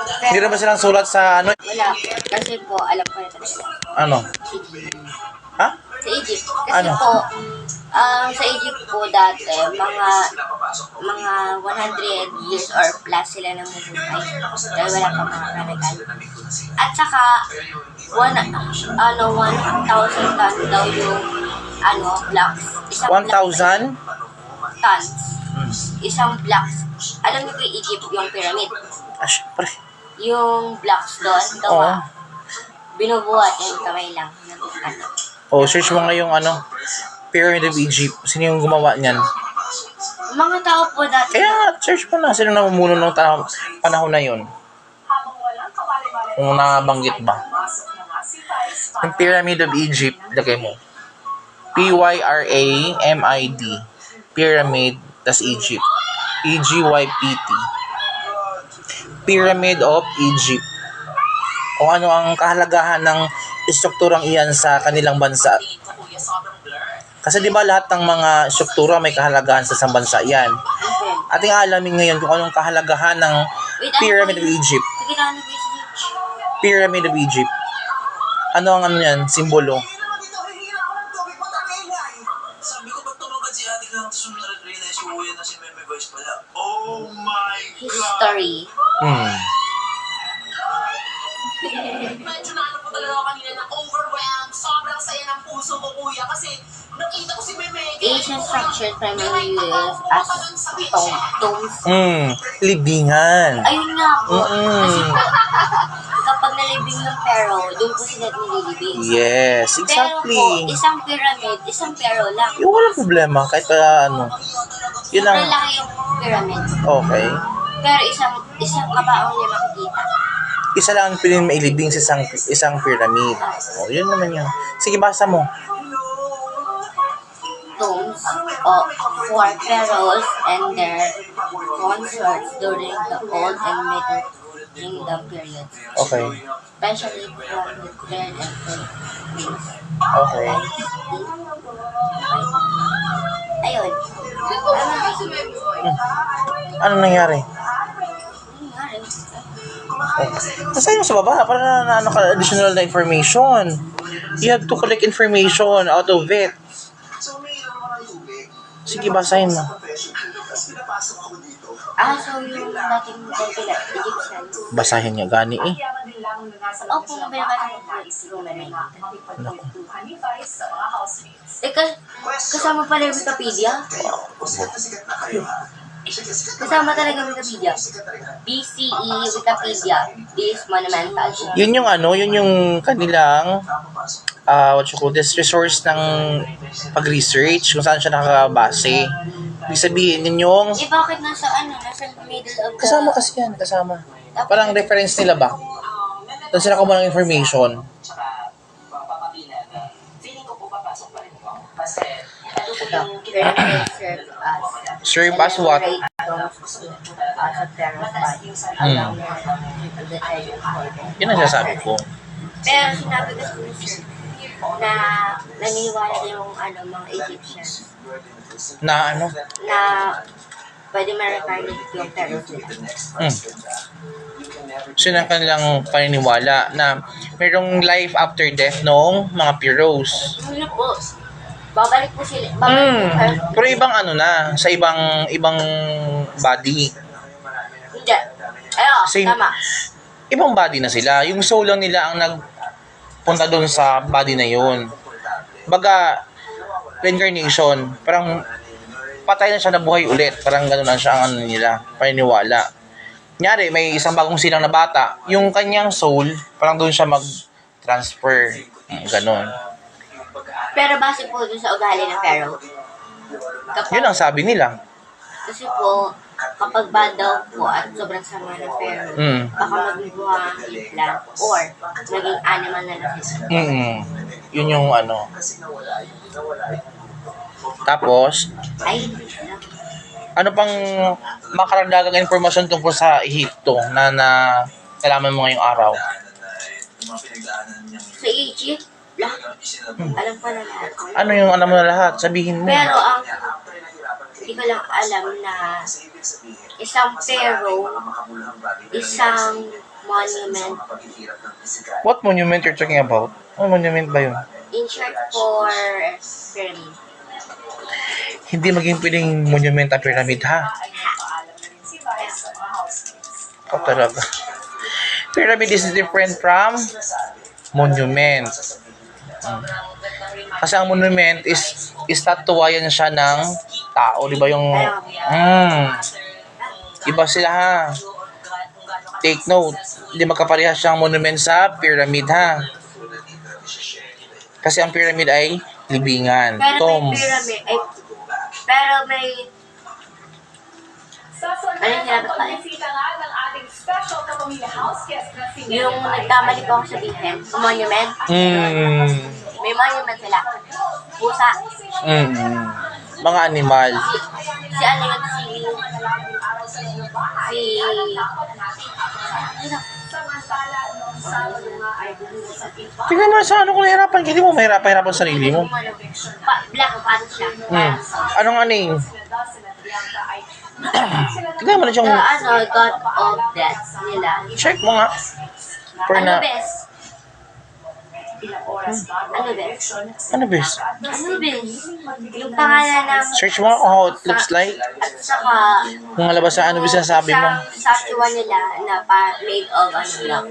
Hindi naman silang sulat sa ano? Wala po. Kasi po, alam ko na talaga. Ano? Ha? Sa Egypt. Kasi Ano? po, sa Egypt po dati, mga 100 years or plus sila namumuhay. Dahil wala pa mga chemical. At saka, 1,000 ton daw yung blocks. Isang 1,000? tons. Isang blocks. Alam niyo po yung Egypt, yung pyramid. Ah, syempre. Yung blocks doon, gawa. Binubuhat yung kamay lang. Oh, search mo nga yung Pyramid of Egypt. Sino yung gumawa niyan? Mga tao po dati. Kaya search mo na. Sino namumuno ng panahon na yun? Kung nabanggit ba? Yung Pyramid of Egypt, lagay mo. Pyramid. Pyramid, tas Egypt. EGYPT. Pyramid of Egypt. O ano ang kahalagahan ng istrukturang iyan sa kanilang bansa? Kasi di ba lahat ng mga struktura may kahalagahan sa isang bansa yan. Ating alamin ngayon kung anong kahalagahan ng Pyramid of Egypt. Sige na, Pyramid of Egypt. Ano ang yan? Simbolo. history. Medyo na po talaga ako kanina na overwhelmed. Sobrang saya ng puso ko, kuya. Kasi nakita ko si Meme. Asian structure primarily used as tombs. Libingan. Ayun nga po. Kasi po, kapag nalibing ng pharaoh, doon po sila nililibing. Yes, Pero exactly. po, isang pyramid, isang pharaoh lang. Yung walang problema, kahit yun ang, Sobrang laki yung pyramid. okay. Pero isang kabaong niya makikita. Isa lang ang piling mailibing sa isang pyramid. O, yun naman yun. Sige, basa mo. Tombs of four pharaohs and their consorts during the Old and Middle Kingdom periods, Okay. especially from the third and fourth kings. Okay. Ayun. Anong nangyari? Nangyari. Nasa sa baba, para na additional na information. You have to collect information out of it. Sige, basahin mo. So yung dating Egyptian. Basahin niya, gani eh. Opo, binabasa ko po Roman 9. Teka, kasama pala yung Wikipedia? Kasama talaga Wikipedia. BCE Wikipedia is monumental. Yun yung kanilang what you call this, resource ng pag-research kung saan siya nakakabase. Ibig sabihin, yun yung Bakit nasa middle of the... kasama kasi yan, kasama. Parang reference nila ba? Doon sila kumuha ng information. Ito, pyramid Serve as what? Yun ang sasabi ko. Pero sinabi ko sa sir na naniniwala yung mga Egyptians Na na pwede ma-reincarnate yung pharaohs nila. So yun ang kanilang paniniwala na mayroong life after death noong mga pharaohs. Ano po? Babalik po sila. Babalik po pharaohs. Pero ibang na, sa ibang body. Hindi. Ayun, Same. tama. Ibang body na sila. Yung soul lang nila ang nagpunta doon sa body na yun. Baga, reincarnation, parang patay na siya na buhay ulit. Parang gano'n na siya ang nila, paniniwala. Nyari, may isang bagong silang na bata, yung kanyang soul, parang doon siya mag-transfer. Gano'n. Pero base po dun sa ugali ng pharaoh. Yun ang sabi nila. Kasi po, kapag bad daw po at sobrang sama ng pharaoh, baka maging buhangin plant or maging animal na lang sila. Yun yung Tapos, Ay, ano pang makaragdagang informasyon tungkol sa Ehipto na nalaman mo ngayong araw? sa Egypt, lahat. Alam ko na lahat. Ano yung alam mo na lahat? Sabihin mo. Pero hindi ko lang alam na isang pharaoh, isang monument. What monument you're talking about? Ano monument ba yun? In short for pyramid. Hindi maging pwedeng monument ang pyramid, ha? O talaga. Pyramid is different from monument. Kasi ang monument is estatuayan siya ng tao, di ba yung iba sila, ha? Take note, hindi magkaparehas siyang monument sa pyramid, ha? Kasi ang pyramid ay libingan, Pero tomb. may pyramid. Pero may... Ano yung sinabi ko? pagbisita nga ng ating special kapamilya house guest na si Yung nagkamali ko ako sabihin, monument. May monument sila. Pusa. Mga animal. Si ano yun, Samantala nung Sabado nga ay sa iba. Tingnan mo sa ano kung nahirapan. Hindi mo mahirapan sa sarili mo. Black pants siya. Anong aning? Tingnan mo na The siyang God of Death nila. check mo nga. For na, Anubis. Anubis. Anubis? Anubis. Yung pangalan ng... Search mo nga kung how it looks like. At saka... Kung alabas sa Anubis na sabi mo. Isang statue nila na made of ano lang.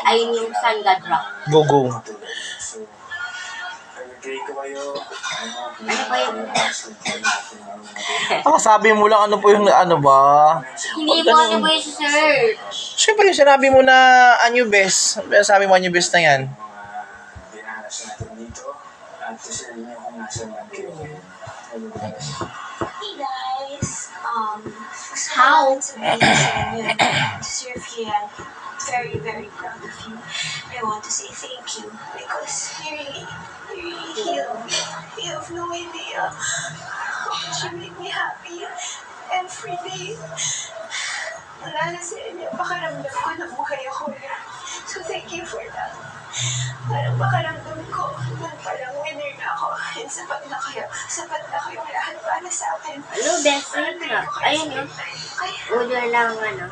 Ayun yung Sun God Rock. Go. Ano ba yun? Sabi mo lang ano po yung ano ba? Hindi mo ano ba yung sir? Siyempre yung sinabi mo na Anubis. Sabi mo Anubis na yan. Hey guys, How? Sir Kian, very, very proud of you. I want to say thank you because you really healed me. You have no idea how much you make me happy every day. Wala na sa inyo, pakaramdam ko na buhay ako ulit. So thank you for that. Parang pakaramdam ko, nung parang winner na ako. And sapat na kayo lahat para sa akin. Ano, best friend na. Ayun yun. Ay, Order lang ano.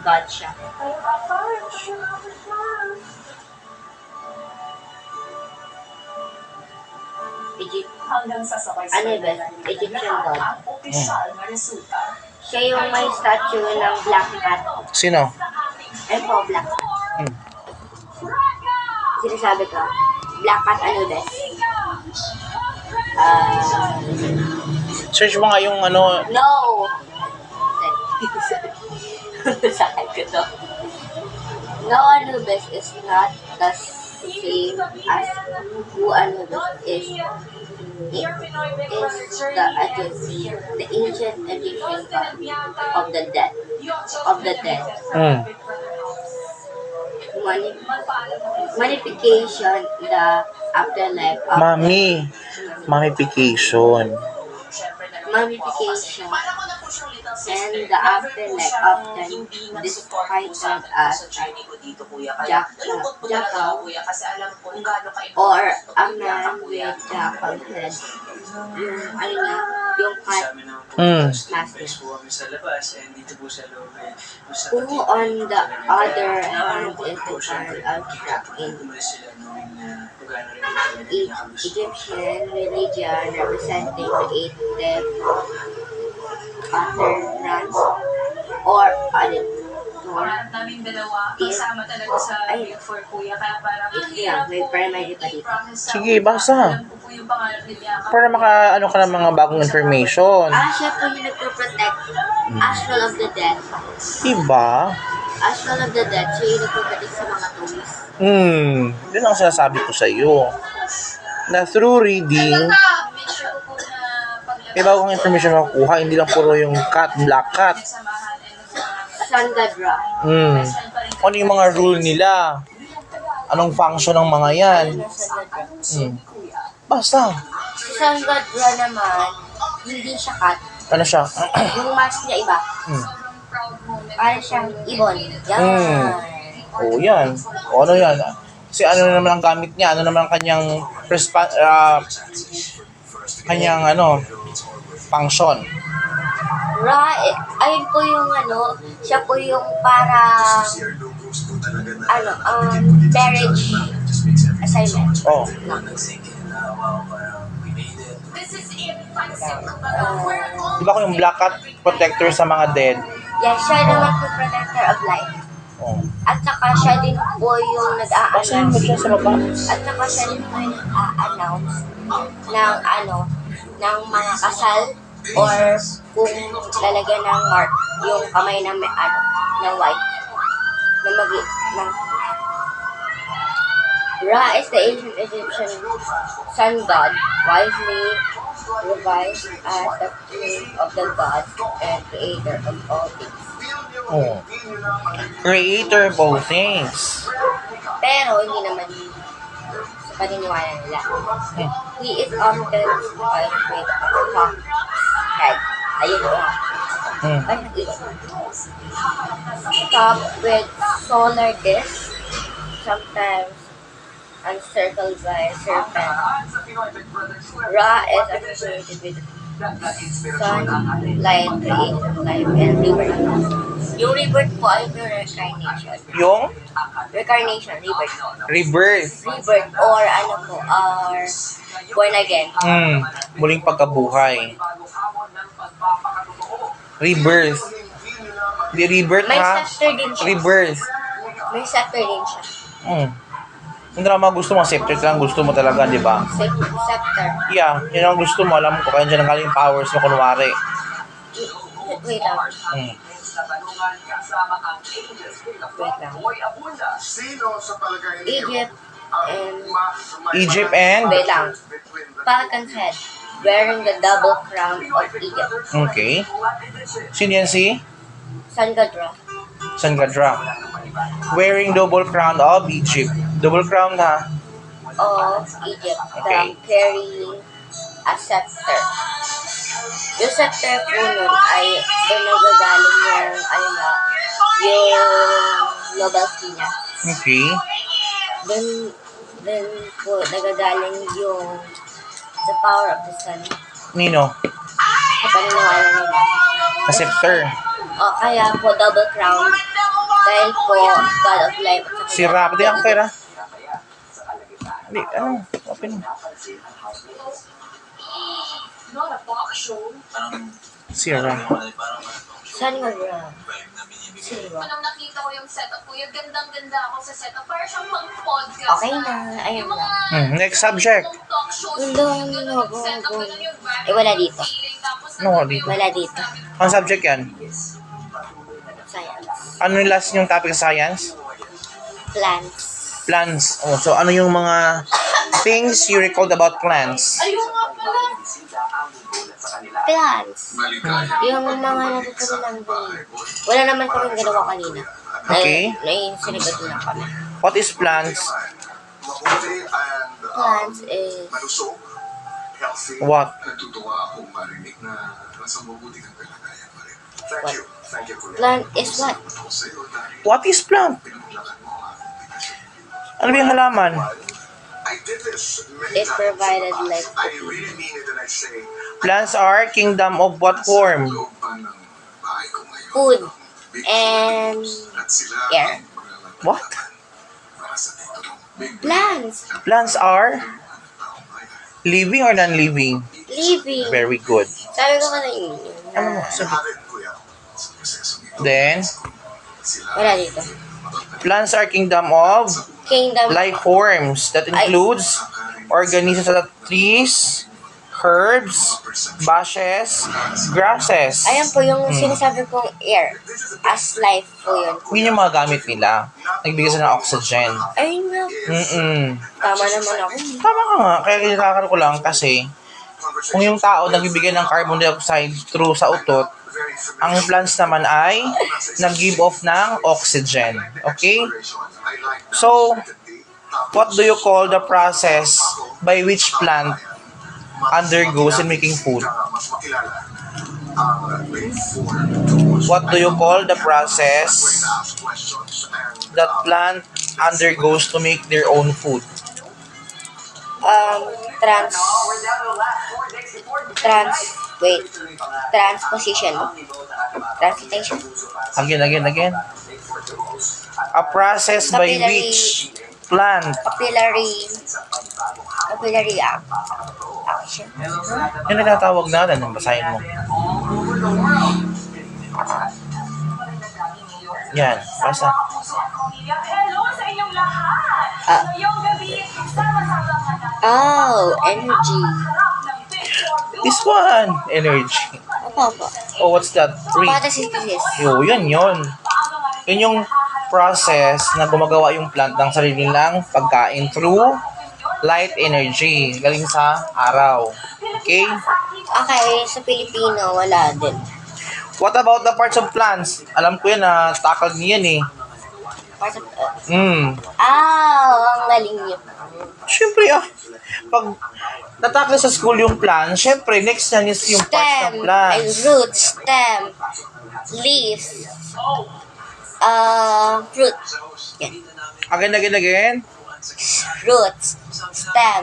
God siya. ay, papa, I'm sure I was wrong. Egypt. Hanggang sa sabay Anubis. Egyptian God. ang opisyal na resulta. Siya yung may statue ng Black Cat. Sino? Ayun po, Black Cat. Sinasabi ko. Black Cat Anubis. Search mo nga yung ano. No! Sakit ko to. No, Anubis is not the same as who Anubis is. It is the ancient Egyptian god of the dead. Manification, the afterlife of Mamification. mummification, and the afterlife often described as jackal or a man with jackal head. Yung ano nga, yung cat master. Who on the other hand is the child of Shak in Egyptian religion representing creative utterance or Parang naming dalawa, kasama talaga sa Big Four, kuya. Kaya parang ang hirap may po primary pa dito. i-process sa Sige, basa. Alam ko po yung pangalan niya. Para ano ka ng mga bagong information. Siya po yung nagpo-protect Astral of the Dead. Diba? Astral of the Dead, siya yung nagpo-protect sa mga tombs. Yun ang sinasabi ko sa iyo. Na through reading, Make sure ko po na paglabas may bagong information makukuha. Hindi lang puro yung cat, black cat. sa samahan and sa Sun God Rock. Ano yung mga rule nila? Anong function ng mga yan? Basta. Si Sun God Rock naman, hindi siya cat. Ano siya? Yung mask niya iba. proud moment. Parang siyang ibon. Yan. Oo, yan. O ano yan? Kasi ano naman ang gamit niya? Ano naman ang kanyang kanyang function? Ayun po yung siya po yung para marriage assignment. Oh. No. This is it. Pansin ko ba? We're all Di ba ko yung black cat protector sa mga dead? Yes, siya naman po protector of life. Oh. At saka siya din po yung Basahin mo nag-a-announce. dyan sa baba. At saka siya din po yung nag-a-announce ng mga kasal or kung lalagyan ng mark yung kamay ng na white na ng Ra is the ancient Egyptian sun god, wisely revised as the name of the god and creator of all things. Oh. Creator of all things. Pero hindi naman sa paniniwala nila. He is often described with a hawk's head. Ayun o. Hmm. Topped with solar disk, sometimes encircled by a serpent. Ra is associated with sun, light, creation of life, and rebirth. Yung rebirth po ay yung reincarnation. Yung Reincarnation, rebirth. rebirth. Rebirth or or born again. Muling pagkabuhay. Rebirth. Di rebirth May ha? scepter din siya. Rebirth. May scepter din siya. Yung drama gusto mo, scepter lang gusto mo talaga, di ba? Scepter. Yeah, yun ang gusto mo. Alam ko, kaya dyan ang galing powers mo kunwari. Wait lang. Hmm. Wait lang. Sino sa palagay niyo Egypt and Egypt and? wait lang. Falcon's head, wearing the double crown of Egypt. Okay. Sino yan si? Sun god Ra. Sangadra. Wearing double crown of Egypt. Double crown ha? Of Egypt. Okay. Carrying a scepter. Yung scepter po nun ay doon nagagaling yung novelty niya. Okay. Then po nagagaling yung the power of the sun. Nino? Sa paniniwala nila. Sa scepter. O kaya po double crown dahil po God of life at saka Si Ra. Pati ako kay Ra. Hindi, ano? Open. not a talk show. Si Ra. Sun god Ra. Si Ra. Nung nakita ko yung setup ko, yung gandang-ganda ako sa setup. Para siyang pang-podcast. Okay na. Ayun Yung mga na. Next subject. talk shows, Hindi, ganun yung go, setup, go. ganun yung vibe, Eh, wala dito. feeling, tapos No, wala dito. Wala dito. Ang subject yan? Science. Ano yung last yung topic sa science? Plants. Plants. Oh, so ano yung mga things you recalled about plants? Ayun nga pala. Plants. Yung mga natutunan lang doon. Wala naman kaming ginawa kanina. Okay. Sinigot lang kami. What is plants? mabuti and Plants is malusog, healthy. What? Natutuwa akong marinig na nasa mabuti kang kalagayan pa rin. Thank you. Thank you, Kuya. Plant is what? Ako sa'yo dahil What is plant? pinaglakan mo ang aking obligasyon. Ano ba yung halaman? I did this many It times provided in the like past. I really mean it and I say, Plants are kingdom of what form? loob pa ng bahay ko ngayon. Food Big and at sila air. ang mga What? para sa dito ng big Plants. Plants are living or non-living? Living. Very good. Sabi ko kanina. Ano mo? So, Habit, Kuya, sa proseso nito. then, Sila Wala dito. plants are kingdom of Kingdom. life forms that includes organisms such as trees, herbs, bushes, grasses. Ayan po yung sinasabi kong air. As life po yun. Yun yung mga gamit nila. Nagbigay sila ng oxygen. Ayun nga. Tama naman ako. Tama ka nga. Kaya kinakar ko lang kasi kung yung tao nagbibigay ng carbon dioxide through sa utot, ang plants naman ay nag-give off ng oxygen. Okay? So, what do you call the process by which plant undergoes in making food? mas makilala ang grade 4 What do you call the process ask questions and that plant undergoes to make their own food? Transposition. Translation. Again. A process by Capillary. which plant. Capillary action. Yung natatawag natin, basahin mo. Yan, basta. Hello sa inyong lahat! Ah. Ngayong gabi, sama-sama nga natin Oh, energy. harap ng Big 4 This one, energy. Opo. Oh, what's that? Three. Photosynthesis. Yun. Yun yung process na gumagawa yung plant ng sarili nilang pagkain through light energy galing sa araw. Okay? Okay, sa Pilipino, wala din. What about the parts of plants? Alam ko yan na tackle niyo yan eh. Part of, ang galing niyo. Siyempre pag natakle sa school yung plant, siyempre next yan is yung parts ng Stem, ay plants. root, stem, leaf, fruit. Yan. Again. Roots, stem,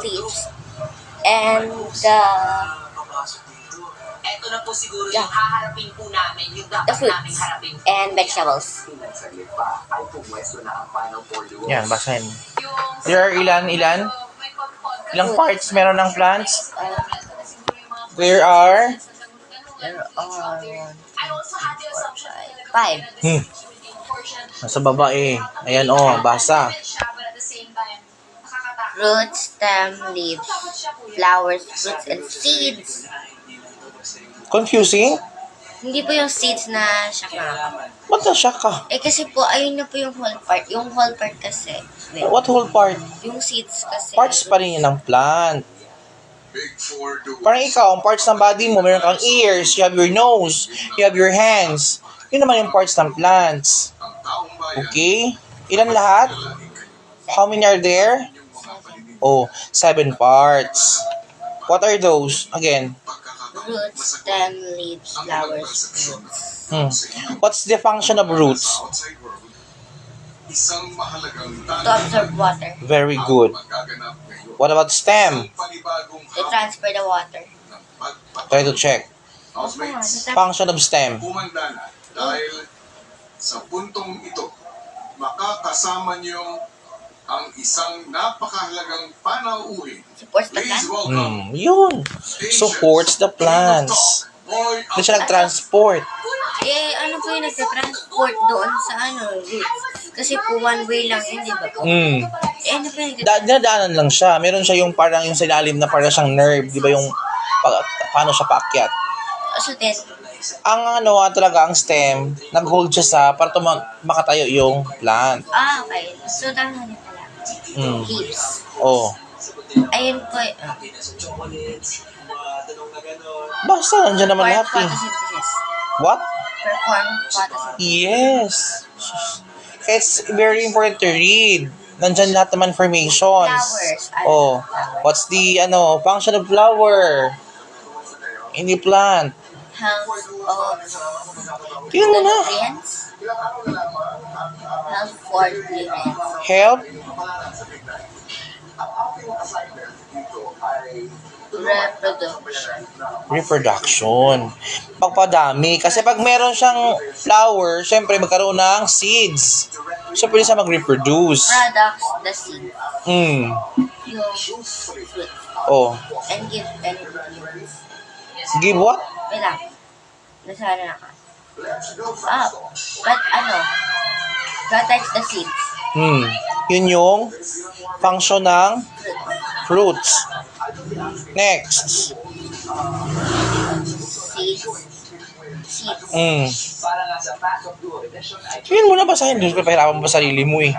leaves, and Eto na po siguro Yeah. yung haharapin po namin, yung the dapat namin fruits harapin. and vegetables. Yan, basahin mo. There are ilan? Ilang parts meron ng plants? There are There are I also had the assumption na 5. nasa baba eh. Ayan basa. but at the same time, nakakatakot. Roots, stem, leaves, flowers, fruits, and seeds. Confusing? Hindi po yung seeds na shaka. Ba't na-shock ka? Eh kasi po, ayun na po yung whole part. Yung whole part kasi, wait, What whole part? yung seeds kasi. Parts pa rin yun ng plant. Big 4 doers. Parang ikaw, ang parts ng body mo, meron kang ears, you have your nose, you have your hands. Yun naman yung parts ng plants. Ang taong bayan. Okay? Ilan lahat? How many are there? Oh, 7 parts. What are those? Again. Roots, stem, leaves, flowers, fruits. What's the function of roots? Outside world, isang mahalagang To absorb water. Very good. magaganap ngayon. What about stem? Panibagong To transfer the water. ng pagpapalagay. Try to check. Housemates, Function of stem. humanda na dahil sa puntong ito, makakasama niyo ang isang napakahalagang panauhin. Supports the Please plant. welcome Yun. Supports the plants. Boy Hindi siya nag-transport. Eh, ano po yung nagka-transport doon sa roots? Kasi po one way lang yun, di ba po? Eh, ano po yung Dinadaanan lang siya. Meron siya yung parang yung sa ilalim na parang siyang nerve. Di ba yung paano siya paakyat? So then, Ang talaga ang stem, nag-hold siya para makatayo yung plant. okay. So, tama na pala. Mm. Leaves. Oh. Ayun po, Basta, nandiyan naman lahat eh. photosynthesis. What? Perform photosynthesis. Yes. It's very important to read. Nandyan lahat naman formations. Flowers. Oh. What's the function of flower? In the plant. Health of Tingnan mo na. nutrients. Health for nutrients. Help. Reproduction. Pagpadami. Kasi pag meron siyang flower, syempre magkaroon ng seeds. So, pwede siya mag-reproduce. Products, the seed. Yung fruit. Oh. And give nutrients. Give what? Wait lang. Nasaan na ka? But protects the seeds. Yun yung function ng fruits. Next. Seeds. Yun muna basahin. Diyos ko, pahirapan mo ba sarili mo eh.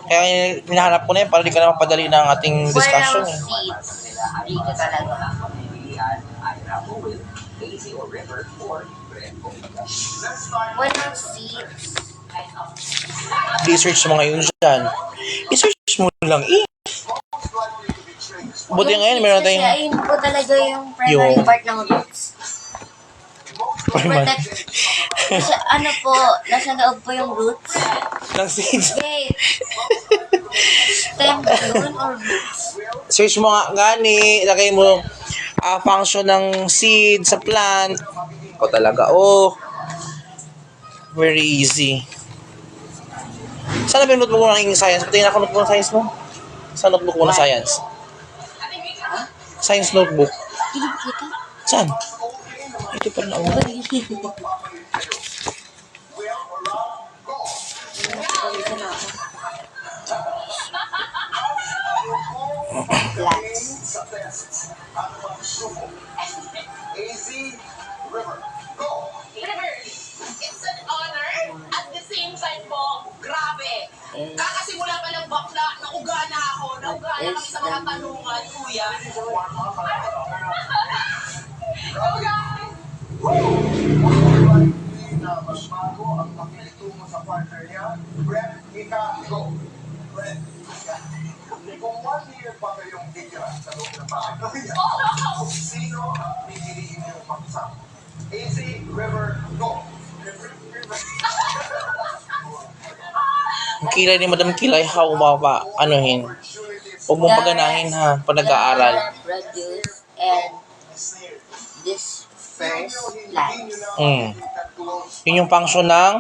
Kaya hinahanap ko na yun para di ka na mapadali ng ating discussion Walang eh. seeds. Dito talaga. Walang seeds. I-search mo ngayon dyan. I-search mo lang eh. Buti ngayon, meron Kasi tayong ayun po talaga yung primary Yung- part ng roots. Protect. Kasi nasa loob po yung roots. ng seeds. Wait. Stem ba yun or roots? Search mo nga gani, lagay mo function ng seed sa plant. O talaga, very easy. Saan na notebook mo ng science? Patingin ako notebook ng science mo. Saan notebook mo ng science? Science notebook. Hindi ko kita. Saan? Ito pa na ako. Plants. AZ River, go! River, it's an honor. At the same time po, grabe. Kakasimula pa lang bakla, nauga na ako. Nauga na kami sa mga tanungan, kuya. Nauga! Na mas bago ang pakitungo sa partner niya, Brett, Ika, go! Brett, Ika. Kung 1 year pa kayong titira sa loob ng bahay, sino ang pipiliin niyong pagsama? AZ River, go! River. Ang kilay ni Madam Kilay, how mapa, anuhin. Huwag mong paganahin ha, pag nag-aaral. Produce and disperse plants. Yun yung function ng,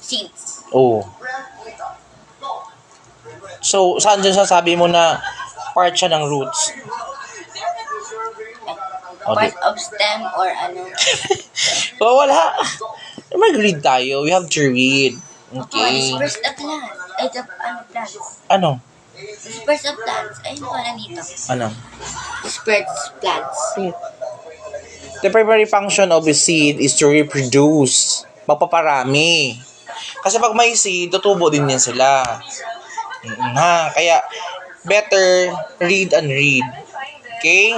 Seeds. oh. So, saan dyan sasabi mo na part siya ng roots? Oh, Part of stem or ano. oh, wala. May read tayo. We have to read. Okay. Disperse the plant. Ay, the plants. Ano? Disperse the plants. Ayun ko na dito. Ano? Disperse plants. The primary function of a seed is to reproduce. Magpaparami. Kasi pag may seed, tutubo din yan sila. Ha, kaya better read and read. Okay?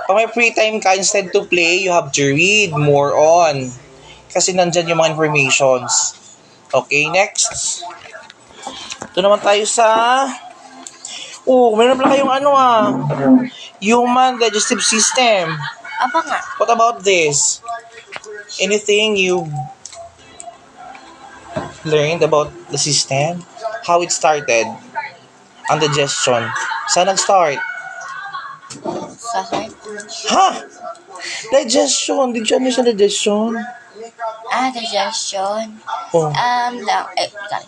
Pag may free time ka, instead to play, you have to read more on. Kasi nandyan yung mga informations. Okay, next. Ito naman tayo sa... Oh, meron pala kayong ano human digestive system. Apa nga? What about this? Anything you learned about the system? How it started? Ang digestion. Saan nag-start? Sa heart? Ha? Digestion. Did you understand digestion? Digestion. Oh. Sorry.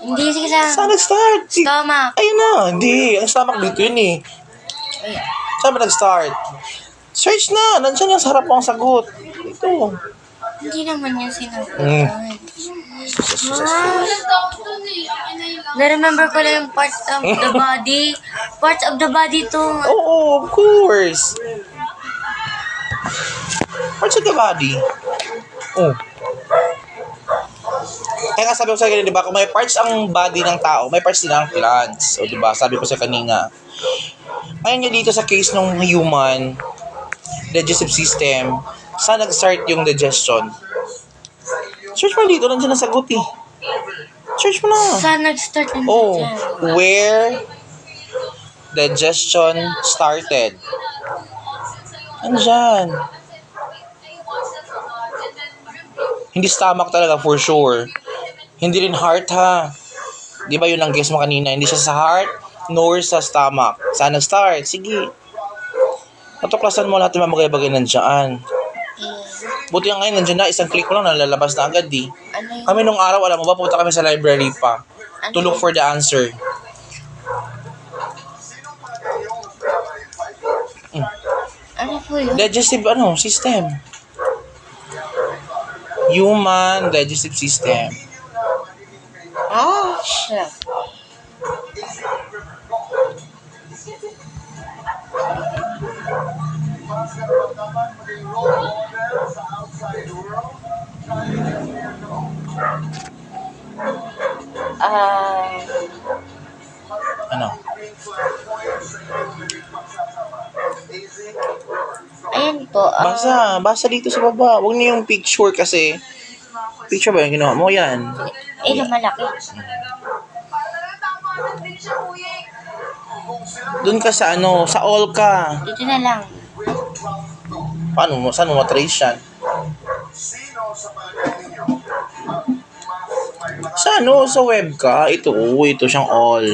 Hindi, sige sa Saan nag-start? stomach. Ayun na. Hindi. Ang stomach dito yun eh. Ayan. Saan ba nag-start? Search na. Nandiyan na sa harap ang sagot. Ito. Hindi naman yun sinagot. Mm. Na-remember ko lang yung parts of the body. Parts of the body to. Oo, of course. Parts of the body. Oh. Kaya nga sabi ko sa kanina, di ba, kung may parts ang body ng tao, may parts din ang plants. O, di ba, sabi ko sa kanina. Ngayon nga dito sa case ng human digestive system, saan nag-start yung digestion? Search mo dito, nandiyan ang sagot eh. Search mo na. Saan nag-start ng Oh, digestion? where digestion started. Andyan. Hindi stomach talaga for sure. Hindi rin heart ha. Di ba yun ang guess mo kanina? Hindi siya sa heart nor sa stomach. Saan nag-start? Sige. Natuklasan mo lahat ng mga bagay-bagay nandiyan. Buti nga ngayon, nandiyan na, isang click mo lang, nalalabas na agad eh. Ano yun? Kami nung araw, alam mo ba, pupunta kami sa library pa to look for the answer. Ano po yun? Digestive, system. Human digestive system. Siya. Ano? Ayan po. Basa dito sa baba. Huwag niyo yung picture kasi. Picture ba yung ginawa mo? Yan. Na malaki. Doon ka sa sa all ka. Dito na lang. Paano mo? Saan mo matrace yan? Sa web ka. Ito siyang all.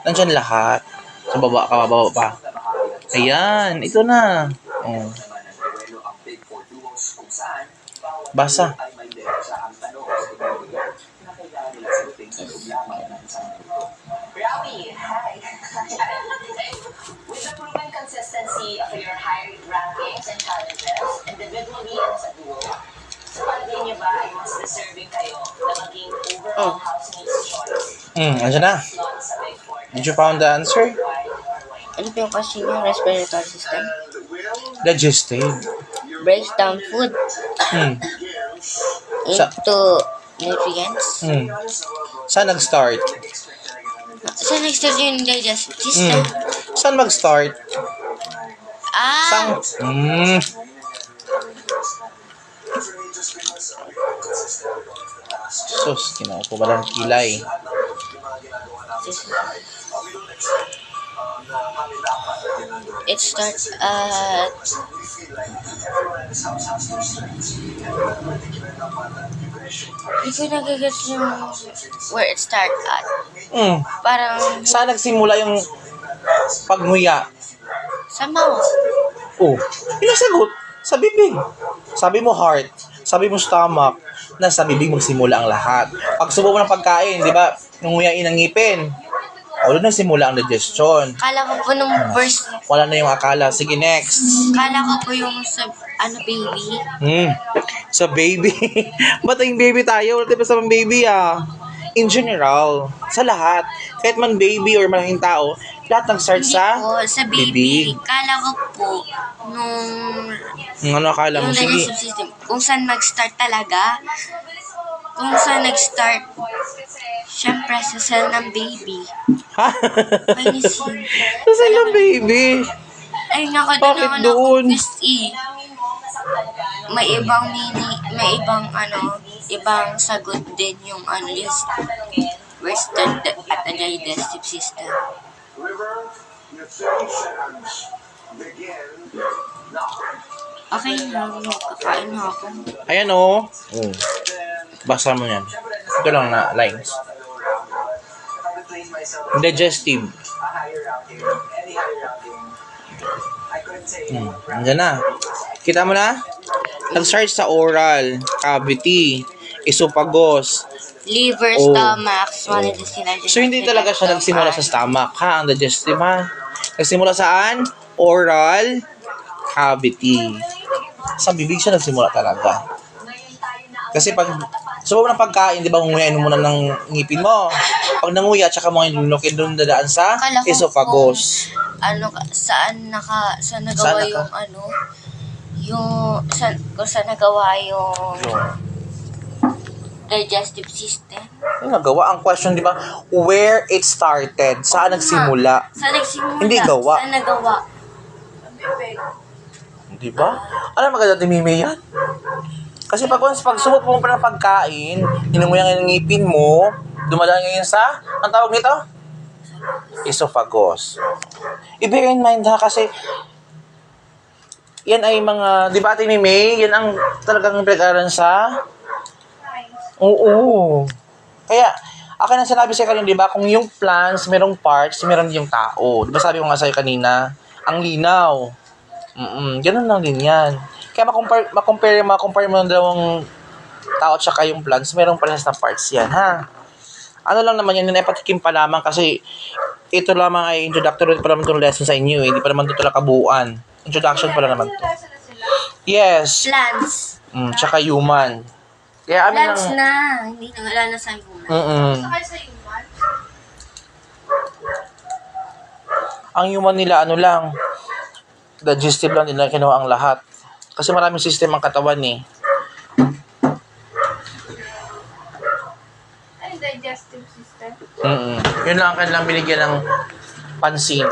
Nandiyan lahat. Sa baba ka, baba pa. Ayan, ito na. Oh. Basa. ba, ay mas deserving kayo na maging overall housemate's choice. Andiyan na. Not sa big four. Did you found the answer? Ano po yung question niya? Respiratory system? Digestive. Breaks down food Hmm. into nutrients. Saan nag-start? So, next is yung digestive system. Saan mag-start? Ah! Sus, kinaupo ba ng kilay? It starts at... Hindi ko nagigets yung where it start at. Parang Saan nagsimula yung pagnguya? sa mouth. Oh, yun ang sagot. Sa bibig. Sabi mo heart. Sabi mo stomach. Nasa bibig magsimula ang lahat. Pag subo mo ng pagkain, di ba? Nanguyain ang ngipin. O, doon na simula ang digestion. Kala ko po nung first, Wala na yung akala. Sige, next. kala ko po yung sa, baby. Sa baby. Ba't yung baby tayo? Wala tayo pa sa mga baby, In general. Sa lahat. Kahit man baby or malaking tao, lahat nag-start Hindi sa po, sa baby. Kala ko po, nung Ano akala mo? yung Sige. digestive system, kung saan mag-start talaga, kung saan nag-start, syempre sa cell ng baby. Ha? May nisin. Saan lang baby? Ay, nako, Bakit doon doon? May ibang ibang sagot din yung where start at the digestive system. River, your 30 seconds begin now. Okay na, kakain na ako. Ayan o. Basa mo yan. Ito lang na lines. Digestive. Andyan na. Kita mo na? Nag-start sa oral, cavity, esophagus. Liver, Oh. stomach, small intestine. So, hindi talaga siya nagsimula sa stomach, ha? Ang digestive, ha? Nagsimula saan? Oral cavity. Sa bibig siya nagsimula talaga. Kasi pag subo mo ng pagkain, di ba, nguyain mo muna ng ngipin mo. Pag nanguya, tsaka mo inunukin doon dadaan sa Akala ko esophagus. Saan nagawa Saan yung kung saan nagawa yung digestive system. Yung nagawa, ang question, di ba, where it started, saan nagsimula, Saan nagsimula? Hindi gawa. Saan nagawa? di ba? Alam maganda timimi yan? Kasi pag sumupong pa ng pagkain, inunguyan ng ngipin mo, dumadaan ngayon sa, ang tawag nito? Esophagus. I-bear in mind ha, kasi yan ay mga, di ba Ate Mimi, yan ang talagang pinag-aralan sa? Oo. Kaya, akin ang sinabi sa'yo kanina, di ba, kung yung plants, merong parts, meron yung tao. Di ba sabi ko nga sa'yo kanina, ang linaw. Ganun lang din yan. Kaya makompare mo ng dalawang tao at saka yung plants, merong parehas na parts yan, ha? Ano lang naman yan, patikim pa lamang kasi ito lamang ay introductory pa naman itong lesson sa inyo, hindi pa naman ito talaga kabuuan. Introduction pa lang naman to. Yes. Plants. Tsaka human. Kaya amin Plants lang. na. Hindi na, wala na sa human. Ang human nila, ano lang, digestive lang nila kinuha ang lahat. Kasi maraming system ang katawan eh. Ano digestive system? Yun lang ang kanilang binigyan ng pansin.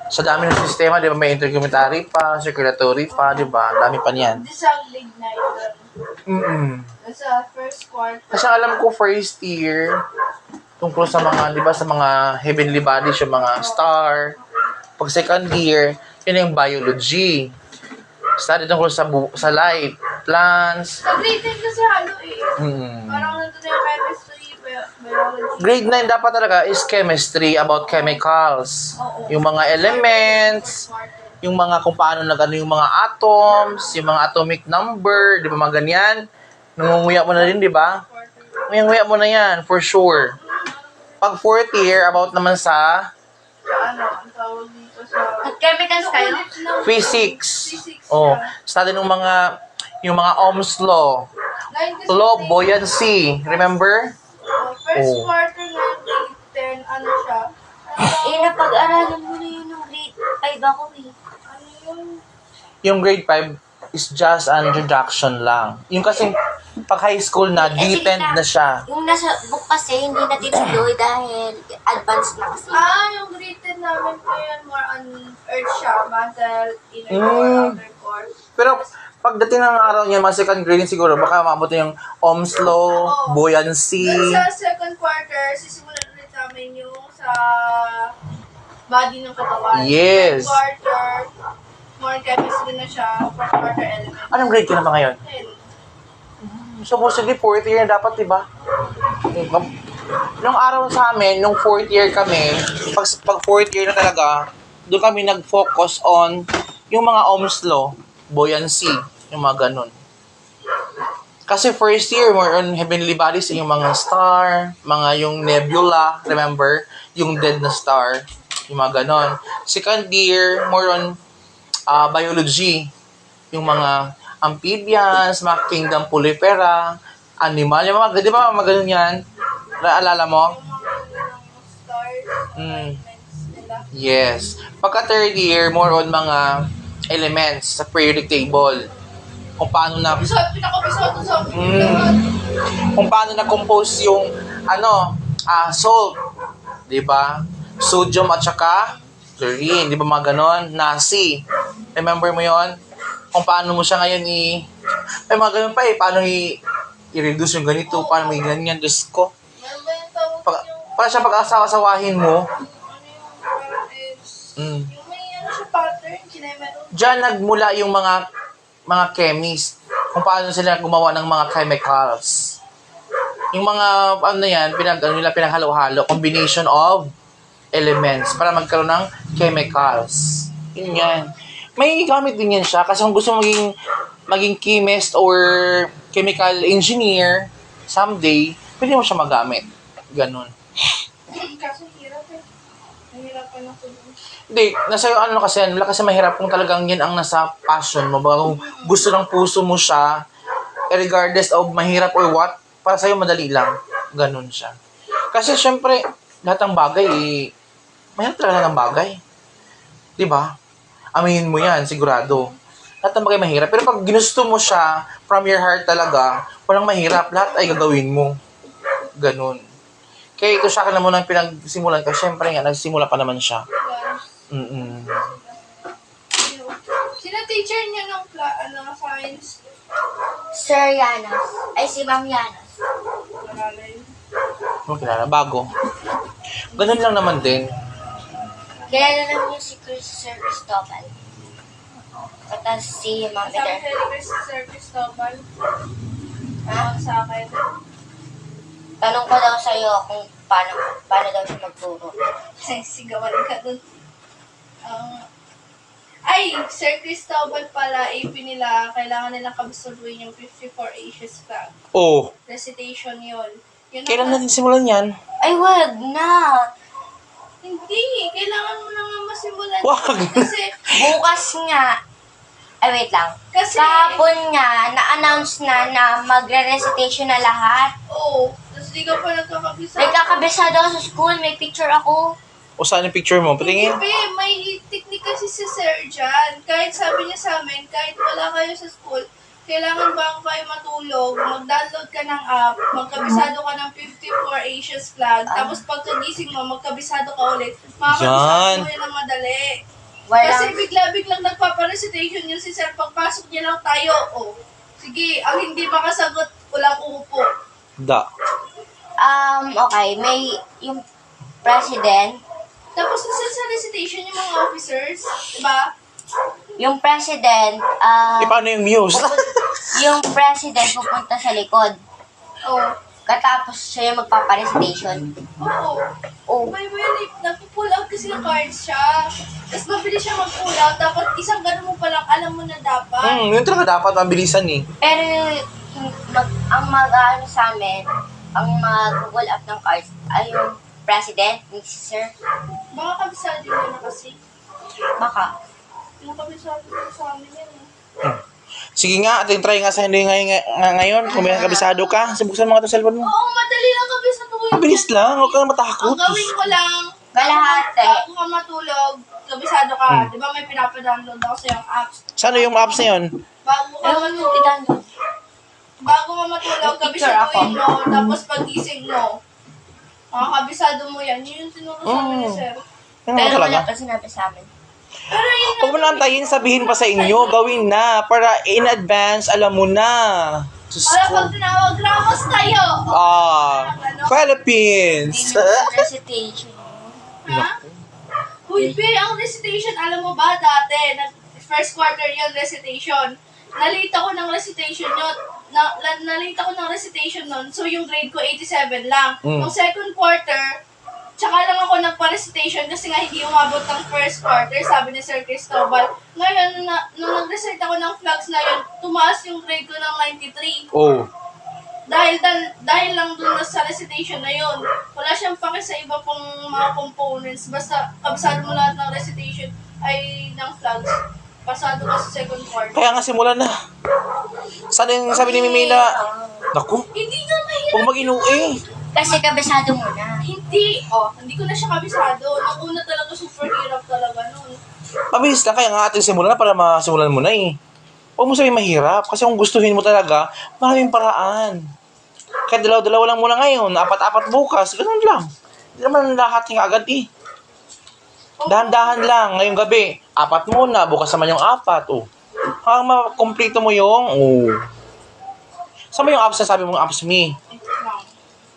Sa dami ng sistema, di ba, may integumentary pa, circulatory pa, di ba? Ang dami pa niyan. Hindi sa lignite. Sa first quarter. Kasi alam ko first year, tungkol sa mga, di ba, sa mga heavenly bodies, yung mga star. Pag second year, yun yung biology. Study tungkol sa life, plants. Sa grade 10 kasi halo eh. Parang nandun na yung chemistry, biology. Grade 9 dapat talaga is chemistry about chemicals. Yung mga elements, yung mga kung paano nagano yung mga atoms, yung mga atomic number, di ba mga ganyan? Nangunguya mo na rin, di ba? Nangunguya mo na yan, for sure. Pag fourth year, about naman sa Ang tawag dito sa... Chemicals kayo? physics. Oh, study ng mga yung mga Ohm's law. Law, buoyancy. Remember? First Oh. quarter na grade 10, ano siya? Eh, napag-aralan mo na yun ng grade 5 ako eh. Ano yun? Yung grade 5 is just an introduction lang. Yung kasi pag high school na, deepened na siya. Yung nasa book kasi, hindi na tinuloy dahil advanced na kasi. Yung grade 10 namin po yan, more on earth siya, mantle, inner core, Mm. outer core. Pero pagdating ng araw niya, mga second grading siguro, baka maabot na yung Ohm's Law, buoyancy. Then sa second quarter, sisimulan ulit namin yung sa body ng katawan. Yes. Third quarter, more chemistry na siya. Fourth quarter, element. Anong grade ka na ba ngayon? Then, Supposedly, fourth year na dapat, diba? Nung araw sa amin, nung fourth year kami, pag fourth year na talaga, doon kami nag-focus on yung mga Ohm's Law, buoyancy, yung mga ganun. Kasi first year, more on heavenly bodies, yung mga star, mga yung nebula, remember? Yung dead na star, yung mga ganun. Second year, more on biology, yung mga amphibians, mga kingdom polypera, animal, yung mga, di ba mga ganun yan? Naalala mo? yung mga stars, Mm. elements nila. Yes. Pagka third year, more on mga elements sa periodic table. Kung paano na Pinakabisoto sa kung paano na-compose yung salt, 'di ba? Sodium at saka chlorine, 'di ba mga ganon? Nasi. Remember mo 'yon? Kung paano mo siya ngayon may mga ganon pa paano i-reduce yung ganito, paano may ganyan, Diyos ko. Para siya pag-asawa-sawahin mo, Ano yung parang is, mm. yung may ano siya pattern, kinemeron. Diyan nagmula yung mga chemist, kung paano sila gumawa ng mga chemicals. Yung mga, pinaghalo-halo, combination of elements para magkaroon ng chemicals. Yun yan. May gamit din yan siya kasi kung gusto maging chemist or chemical engineer someday, pwede mo siya magamit. Ganon. Kaso hirap eh. Nahirapan ako dun. Hindi, nasa yung kasi mahirap kung talagang yan ang nasa passion mo. Baka kung gusto ng puso mo siya, regardless of mahirap or what, para sa'yo madali lang. Ganun siya. Kasi syempre, lahat ng bagay, mahirap talaga ng bagay. Diba? Aminin mo yan, sigurado. Lahat ng bagay mahirap. Pero pag ginusto mo siya, from your heart talaga, walang mahirap. Lahat ay gagawin mo. Ganun. Kaya ito siya ka na muna pinagsimulan ko. Syempre nga, nagsimula pa naman siya. Mm-mm. Sino teacher niya ng science? Sir Yanas. Ay, si Ma'am Yanas. Maralay. Ano kilala? Bago. Ganun lang naman din. Kilala naman niyo si Sir Cristobal. Tapos si Ma'am Sabi Eder. ni Sir Cristobal. Ha? Sa akin. Tanong ko daw sa'yo kung paano daw siya magturo. Ay, sigawan ka dun. Sir Cristobal pala, AP nila, kailangan nilang kabisuduin yung 54 Asia's flag. Oh. Recitation yun. Yun Kailan ang- natin simulan yan? Ay, wag na. Hindi, kailangan mo na nga masimulan. Wag. Kasi, Bukas nga. Ay, wait lang. Kasi- Kahapon nga, na-announce na magre-recitation na lahat. tapos di ka pa nagkakabisa. May kakabisado ako sa school, may picture ako. O saan yung picture mo? Patingin? Hindi, may technique kasi si Sir Jan. Kahit sabi niya sa amin, kahit wala kayo sa school, kailangan bago kayo matulog, mag-download ka ng app, magkabisado ka ng 54 Asia's flag, tapos pagkagising mo, magkabisado ka ulit, makakabisado Yan. mo yun ng madali. Kasi Walang, bigla-biglang nagpaparecitation yun si Sir, pagpasok niya lang tayo, sige, ang hindi makasagot, walang uupo. Da. okay, may yung president, Tapos sa recitation yung mga officers, diba? yung president, Paano yung muse? yung president pupunta sa likod. Oo. Katapos siya yung magpaparecitation. Oo. Oh, May nagpo-pull out kasi ng cards siya. Tapos mabilis siya mag-pull out. Dapat isang ganun mo palang alam mo na dapat. Yun talaga dapat mabilisan eh. pero ang mag-ano sa amin, ang mag-pull up ng cards ay yung president, si sir. Baka kabisado yun na kasi. Baka. Yung kabisado yun sa amin yan. Sige nga, ating try nga sa hindi ngayon. Kung may kabisado ka, subuksan mo nga itong cellphone mo. Oo, madali lang kami sa tuwing. Mabilis lang, huwag ka na matakot. Ang gawin ko lang, Kalahati. bago ka matulog, kabisado ka. Di ba may pinapa-download ako sa yung apps. Saan yung apps na yun? Bago ka matulog, bago ka matulog, kabisaduhin mo, tapos pagising mo. Kabisado mo yan. Yun yung tinuro sa amin ni sir. Ano Pero talaga? wala pa sinabi sa amin. Pero yun Huwag mo na antayin, sabihin pa sa inyo, gawin na, para in advance, alam mo na. Diyos para ko. pag tinawag, Ramos tayo! Philippines! Recitation. Ha? Uy, Be, ang recitation, alam mo ba, dati, first quarter yun, recitation. Nalita ko ng recitation yun. Nalita ko ng recitation nun, so yung grade ko 87 lang. Nung second quarter, tsaka lang ako nagpa-recitation kasi nga hindi umabot ng first quarter, sabi ni Sir Cristobal. Ngayon, nung nag-recite ako ng flags na yun, tumaas yung grade ko ng 93. Oh. Dahil lang dun sa recitation na yun. Wala siyang pake sa iba pang mga components. Basta kabisado mo lahat ng recitation ay ng flags. Pasado ka sa second quarter. Kaya nga simulan na. Sana yung sabi ni Mimi na, naku, Hindi nga mahirap. huwag mag-inuwi. Kasi kabisado mo na. Hindi ko na siya kabisado. Nung una talaga super hirap talaga nun. Mabilis lang, kaya nga ating simulan na para masimulan mo na eh. Huwag mo sabihin mahirap, kasi kung gustuhin mo talaga, maraming paraan. Kaya dalaw-dalawa lang muna ngayon, 4-4 bukas, ganun lang. Hindi naman lahat yung agad eh. Dahan-dahan lang, ngayong gabi, 4 muna, bukas naman yung 4, oh. Hanggang makomplete mo yung, oh. Saan mo yung apps na sabi mong apps me?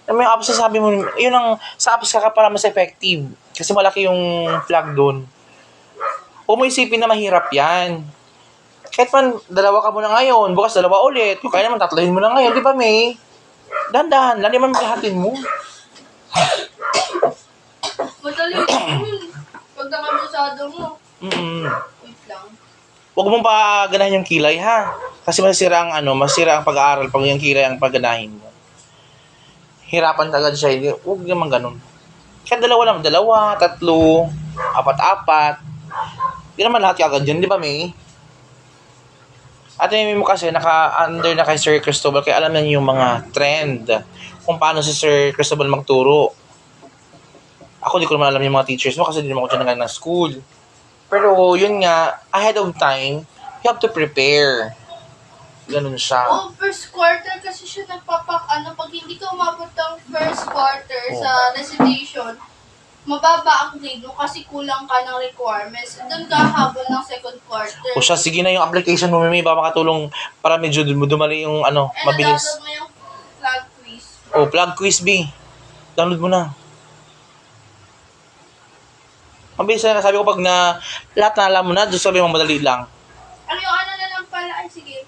Ano yung apps na sabi mo, yun ang, sa apps ka para mas effective. Kasi malaki yung flag doon. Huwag mo isipin na mahirap yan. Kahit man, dalawa ka muna ngayon, bukas dalawa ulit. Kung kaya naman, tatlohin mo na ngayon, di ba, May? Dahan-dahan lang, di man maghahatin mo. Madali yun. Pag nakabisado mo. Wait lang. Huwag mong paganahin yung kilay, ha? Kasi masira ang pag-aaral pag yung kilay ang paganahin mo. Hirapan agad siya, hindi. Huwag naman ganun. Kaya dalawa, 3, 4, 4. Hindi naman lahat yung agad yun, di ba, May? At yung mo kasi naka-under na kay Sir Cristobal kaya alam na niyo yung mga trend kung paano si Sir Cristobal magturo. Ako di ko naman alam yung mga teachers mo kasi di naman ako dyan ng school. Pero yun nga, ahead of time, you have to prepare. Ganun siya. First quarter kasi siya pag hindi ka umabot ng first quarter sa recitation, mababa ang grade mo kasi kulang ka ng requirements. Doon ka habol ng second quarter. O siya, sige na yung application mo, Mimi, baka makatulong para medyo dumali yung mabilis. Na-download mo yung flag quiz. Flag quiz, B. Download mo na. Mabilis na, sabi ko pag lahat na alam mo na, doon sabi mo madali lang. Ano yung na lang pala? Ay, sige.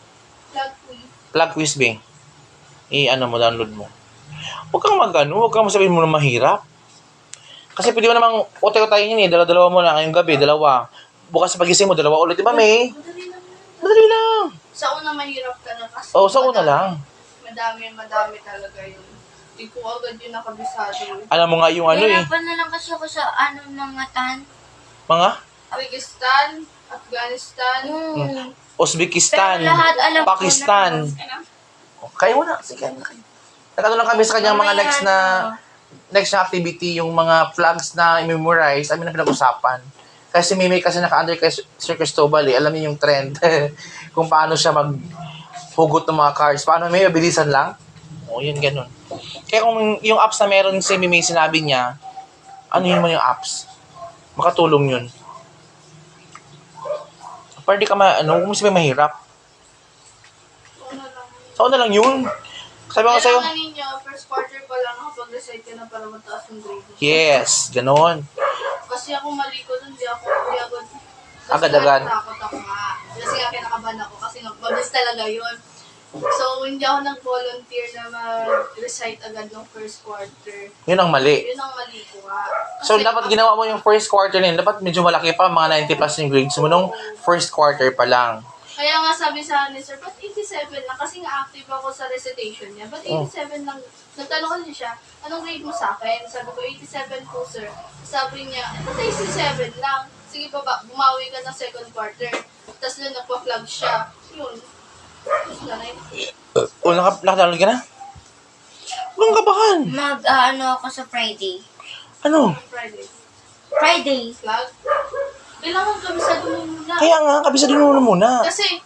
Flag quiz. Flag quiz, B. Download mo. Huwag kang huwag kang masabihin mo na mahirap. Kasi pwede mo namang utay-utayin yun eh. Dalawa mo na ngayong gabi, 2. Bukas sa pagising mo, 2 ulit. Diba, May? Madali lang. Madali lang. Sa una mahirap ka na kasi. Sa una lang. Madami talaga yun. Hindi ko agad yung nakabisado. Alam mo nga yung Hirapan na lang kasi ako sa mga tan. mga Pakistan, Afghanistan, Uzbekistan, Pero lahat alam ko Pakistan. Kaya mo na. Sige, nagkano lang kami sa kanyang mga next na activity, yung mga flags na i-memorize, amin na pinag-usapan. Kasi Mimi kasi naka-under kay Sir Cristobal eh. Alam niyo yung trend. Kung paano siya maghugot ng mga cards. Paano may mabilisan lang. Yun ganun. Kaya kung yung apps na meron si Mimi sinabi niya, ano yun man yung apps? Makatulong yun. Para di ka kung sabi mahirap. Sa una lang yun. Sabi ko sa'yo. Kailangan ninyo, first quarter pa lang nakapag-recite ka na para mataas yung grade mo. Yes, ganon. Kasi ako mali ko dun, di agad. Agad-agad. Takot ako nga. Kasi nga kinakabahan ako kasi mabilis talaga yun. So, hindi ako nag-volunteer na mag-recite agad ng first quarter. Yun ang mali. Yun ang mali ko nga. So, dapat ginawa mo yung first quarter na yun. Dapat medyo malaki pa, mga 90 plus yung grades mo nung first quarter pa lang. Kaya nga sabi sa ni Sir, ba't 87 lang? Kasi nga active ako sa recitation niya. Ba't 87 lang? Nagtanong ko niya siya, anong grade mo sa akin? Sabi ko, 87 po, sir. Sabi niya, ba't 87 lang? Sige pa ba, bumawi ka ng second quarter. Tapos nung nagpa-flag siya, yun. O, nakadownload ka na? Anong kabahan? Mag-ano ako sa Friday. Ano? Friday. Flag? Kailangan kabisado mo muna. Kaya nga, kabisado mo muna. Kasi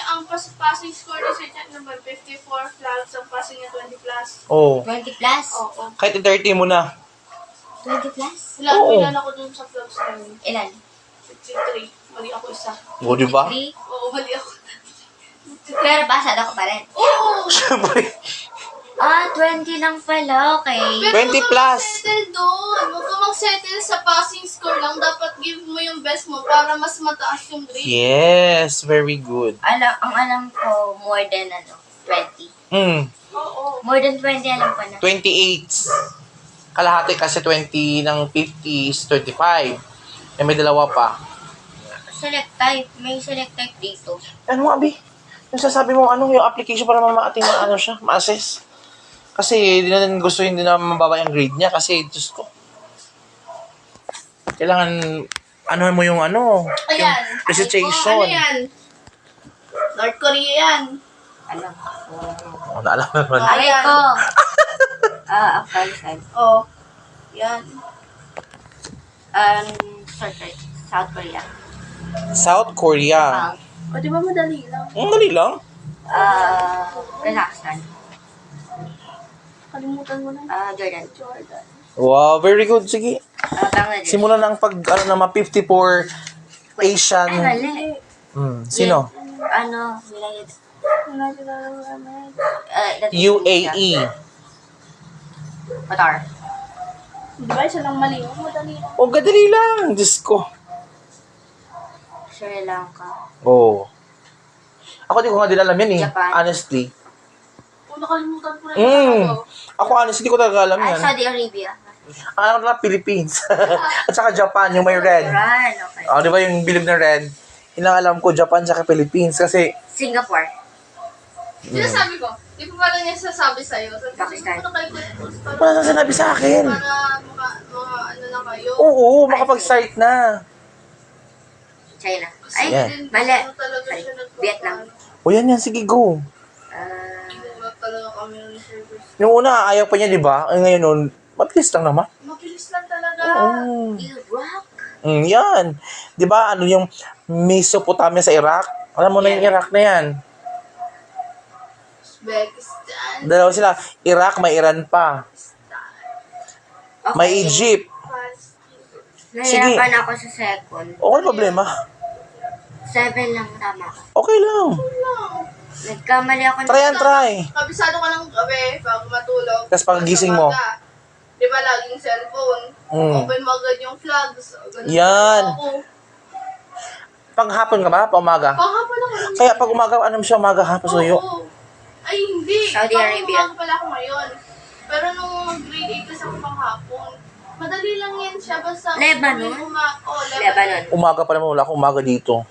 ang passing score ni Sir Chat number 54 flags, ang passing niya 20 plus. Oo. 20 plus. Oo. Kahit 30 mo na. 20 plus? Oo. Ilan ako dun sa flags na yun? Ilan? 53. Mali ako isa. O, di ba? 3? Oo, mali ako. Pero pasado ko pa rin. Oo! Siyempre. 20 lang pala. Okay. Pero 20 huwag plus. ka mag-settle doon. Huwag ka mag-settle sa passing score lang. Dapat give mo yung best mo para mas mataas yung grade. Yes, very good. Ang alam ko, more than 20. Oo. More than 20 alam ko na. 28. Kalahati kasi 20 ng 50 is 25. Eh, may dalawa pa. Select type. May select type dito. Ano nga, Abi? Yung sasabi mo, yung application para ma-ating siya, ma-assess. Kasi hindi na mababa yung grade niya kasi, Diyos ko. Kailangan, mo yung yung Ayan. recitation. Ano yan? North Korea yan. Alam ko. Oh, naalam naman. Aray Ayan. ko. Afghanistan. Oh. Yan. Sorry. South Korea. South Korea. O, di ba madali lang? Ang dali lang. Kazakhstan. Kalimutan mo na. Jordan. Jordan. Wow, very good. Sige. Bangladesh. Simulan ng 54 Asian. Ay, mali. Sino? Wilayah. United Arab Emirates. UAE. Qatar. Di ba? Isa lang mali. Madali lang. Oh, gadali lang. Diyos ko. Sri Lanka. Oh. Ako di ko nga din alam yan eh. Japan. Honestly. O, nakalimutan ko na yung Ako honestly, di ko talaga alam yan. Saudi Arabia. Ano na, Philippines. At saka Japan, yung may red. Iran. Okay. Oh, di ba yung bilog na red? Yun lang alam ko, Japan saka Philippines. Kasi, Singapore. Sinasabi ko. Di pa pala niya sasabi sa'yo. Pakistan. wala na sinabi sa akin. Para ano na kayo. Oo, makapag-start na. China. Ay, Yeah. mali. Ano talaga siya nagpapano. Vietnam. O yan, sige, go. Wala talaga kami ng service. Yung una, ayaw pa niya, di ba? Ngayon nun, mabilis lang naman. Mabilis lang talaga. Iraq. Yan. Di ba, yung Mesopotamia sa Iraq? Alam mo na yung Iraq na yan. Uzbekistan. Dalawa sila. Iraq, may Iran pa. Okay. May Egypt. Nahirapan ako sa second. Okay, problema. 7 lang tama. Okay lang. Nagkamali ako ng... Try and try. Kabisado ka ng gabi bago matulog. Tapos paggising mo. Sa umaga, di ba laging cellphone? Open mo agad yung flags. Ganun Yan. ako. Pag hapon ka ba? Pa umaga? Panghapon ako. Kaya pag umaga, siya umaga ha? Pasuyo. Oo. Ay, hindi. Saudi Arabia. Panghapon pala ako ngayon. Pero nung grade 8 kasi ako panghapon. Madali lang yan siya. Basta... Lebanon? Lebanon. Umaga pa naman, wala akong umaga dito.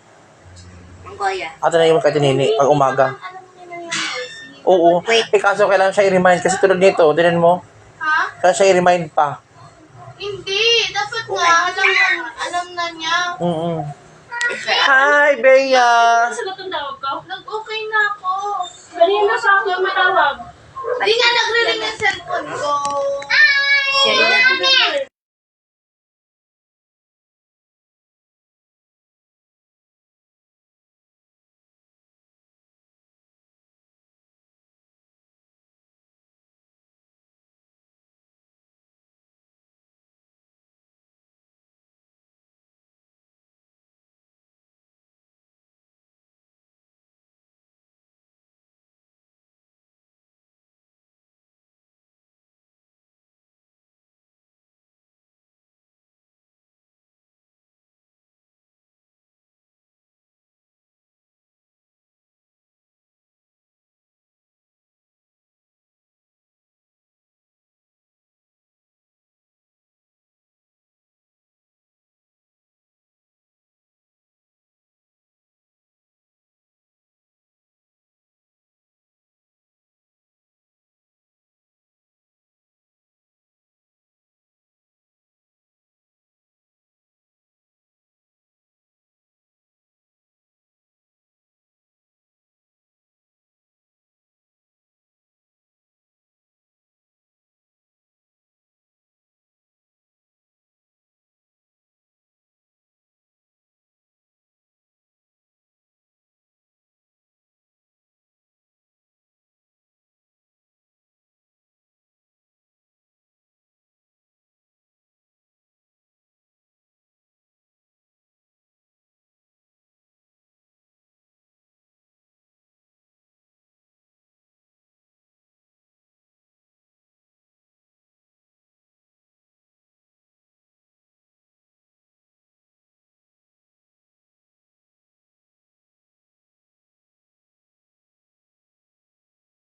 Mongolia. At na yung kahit nini, pag umaga. Alam mo nila yan, Mercy. Oo. Wait. Kaso kailangan siya i-remind. Kasi tulad nito, dinan mo, Ha? kailangan siya i-remind pa. Hindi. Dapat nga. Alam na niya. Hi, Bea! Nag-okay na ako. Kanina sa akin matawag. Hindi nga nagre-ring yung cellphone ko. Sri